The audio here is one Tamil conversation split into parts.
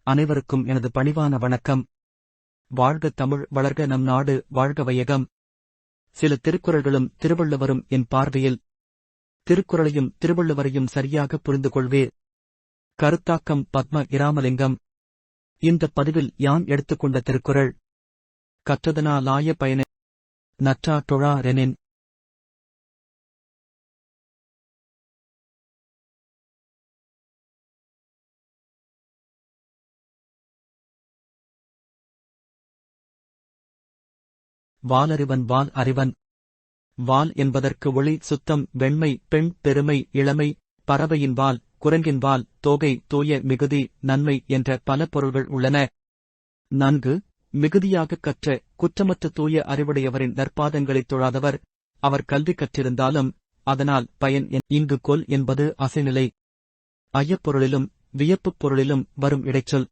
அனைவருக்கும் எனது பணிவான வணக்கம். வாழ்க தமிழ், வளர்க நம் நாடு, வாழ்க வையகம். சில திருக்குறள்களும் திருவள்ளுவரும் என் பார்வையில் திருக்குறளையும் திருவள்ளுவரையும் சரியாக புரிந்து கொள்வேர். கருத்தாக்கம் பத்ம இராமலிங்கம். இந்த பதிவில் யான் எடுத்துக்கொண்ட திருக்குறள் கற்றதனாலாய பயனே நற்றாற்றொழாரெனின். வாலறிவன் வால் அறிவன். வால் என்பதற்கு ஒளி, சுத்தம், வெண்மை, பெண், பெருமை, இளமை, பறவையின் வால், குரங்கின் வால், தோகை, தூய, மிகுதி, நன்மை என்ற பல பொருள்கள் உள்ளன. நன்கு மிகுதியாகக் கற்ற குற்றமற்ற தூய அறிவுடையவரின் நற்பாதங்களைத் தொழாதவர் அவர் கல்வி கற்றிருந்தாலும் அதனால் பயன். இங்கு கொல் என்பது அசைநிலை. ஐயப்பொருளிலும் வியப்புப் பொருளிலும் வரும் இடைச்சொல்.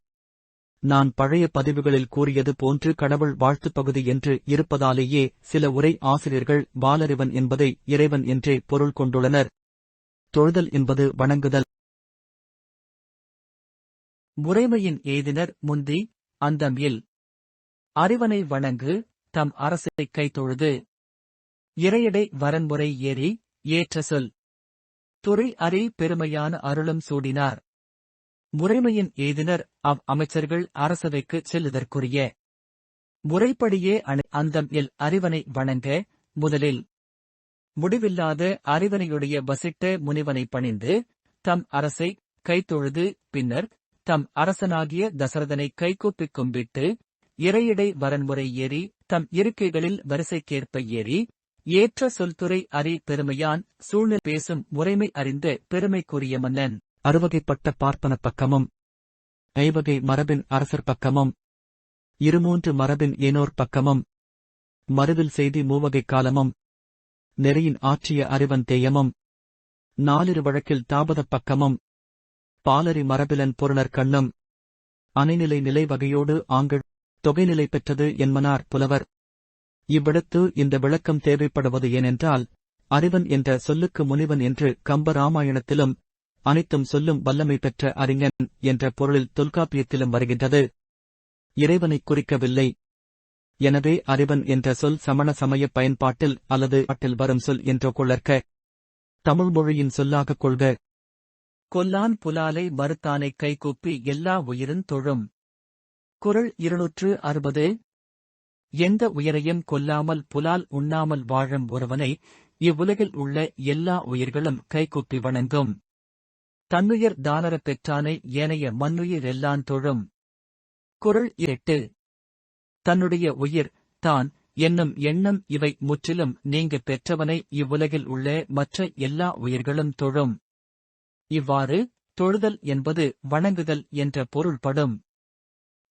நான் பழைய பதிவுகளில் கூறியது போன்று கடவுள் வாழ்த்துப் பகுதி என்று இருப்பதாலேயே சில உரை ஆசிரியர்கள் வாலறிவன் என்பதை இறைவன் என்றே பொருள் கொண்டுள்ளனர். தொழுதல் என்பது வணங்குதல். முறைமையின் எய்தினர் முந்தி அந்தம் இல். அறிவனை வணங்கு தம் அரசைக் கைதொழுது. இறையடை வரன்முறை ஏறி ஏற்ற சொல். துறை அறி பெருமையான அருளும் சூடினார். முறைமையின் எய்தினர் அமைச்சர்கள் அரசவைக்கு செல்லுதற்குரிய முறைப்படியே அந்தம் இல் அறிவனை வணங்க முதலில் முடிவில்லாத அறிவனையுடைய வசிட்ட முனிவனை பணிந்து தம் அரசை கைதொழுது பின்னர் தம் அரசனாகிய தசரதனை கைகூப்பிக் கும்பிட்டு இறையிடை வரன்முறை ஏறி தம் இருக்கைகளில் வரிசைக்கேற்ப ஏறி ஏற்ற சொல்துறை அறி பெருமையான் சூழ்நிலை பேசும் முறைமை அறிந்த பெருமைக்குரிய மன்னன். அறுவகைப்பட்ட பார்ப்பன பக்கமும் ஐவகை மரபின் அரசர் பக்கமும் இருமூன்று மரபின் ஏனோர் பக்கமும் மறுவில் செய்தி மூவகைக் காலமும் நெறியின் ஆற்றிய அறிவன் தேயமும் நாலிரு வழக்கில் தாபதப் பக்கமும் பாலரி மரபிலன் பொருளர் கண்ணும் அணைநிலை நிலை வகையோடு ஆங்கள் தொகைநிலை பெற்றது என்மனார் புலவர். இவ்விடத்து இந்த விளக்கம் தேவைப்படுவது ஏனென்றால் அறிவன் என்ற சொல்லுக்கு முனிவன் என்று கம்ப ராமாயணத்திலும் அனைத்தும் சொல்லும் வல்லமை பெற்ற அறிஞன் என்ற பொருளில் தொல்காப்பியத்திலும் வருகின்றது. இறைவனைக் குறிக்கவில்லை. எனவே அறிவன் என்ற சொல் சமண சமய பயன்பாட்டில் அல்லது பாட்டில் வரும் சொல் என்றோ கொள்ளற்க. தமிழ் மொழியின் சொல்லாகக் கொள்க. கொல்லான் புலாலை மறுத்தானைக் கைகூப்பி எல்லா உயிரின் தொழும். குறள் 260. எந்த உயிரையும் கொல்லாமல் புலால் உண்ணாமல் வாழும் ஒருவனை இவ்வுலகில் உள்ள எல்லா உயிர்களும் கைகூப்பி வணங்கும். தன்னுயிர் தானரப் பெற்றானை ஏனைய மண்ணுயிர் எல்லான் தொழும். குறள் 8. தன்னுடைய உயிர் தான் என்னும் எண்ணம் இவை முற்றிலும் நீங்க பெற்றவனை இவ்வுலகில் உள்ள மற்ற எல்லா உயிர்களும் தொழும். இவ்வாறு தொழுதல் என்பது வணங்குதல் என்ற பொருள்படும்.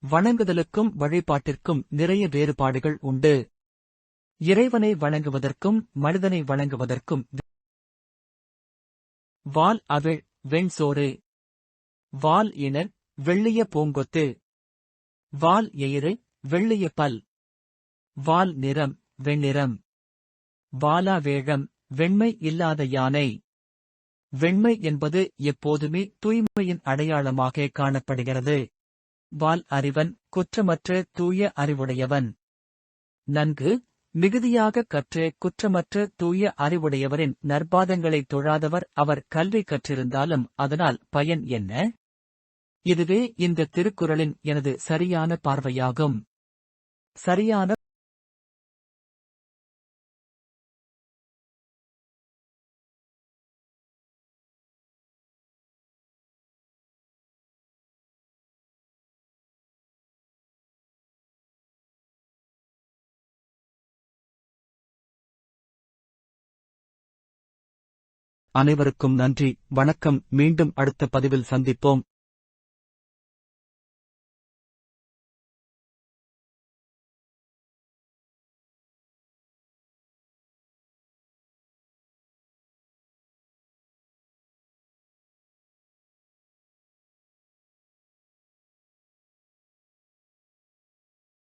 வணங்குதலுக்கும் வழிபாட்டிற்கும் நிறைய வேறுபாடுகள் உண்டு. இறைவனை வணங்குவதற்கும் மனிதனை வணங்குவதற்கும் வால் அவிழ் வெண்சோறு. வால் இணர் வெள்ளிய பூங்கொத்து. வால் எயிறு வெள்ளிய பல். வால் நிறம் வெண்ணிறம். வாலா வேழம் வெண்மை இல்லாத யானை. வெண்மை என்பது எப்போதுமே தூய்மையின் அடையாளமாக காணப்படுகிறது. வால் அறிவன் குற்றமற்ற தூய அறிவுடையவன். நன்கு மிகுதியாக கற்ற குற்றமற்ற தூய அறிவுடையவரின் நற்பாதங்களைத் தொழாதவர் அவர் கல்வி கற்றிருந்தாலும் அதனால் பயன் என்ன? இதுவே இந்த திருக்குறளின் எனது சரியான பார்வையாகும். சரியான அனைவருக்கும் நன்றி, வணக்கம். மீண்டும் அடுத்த பதிவில் சந்திப்போம்.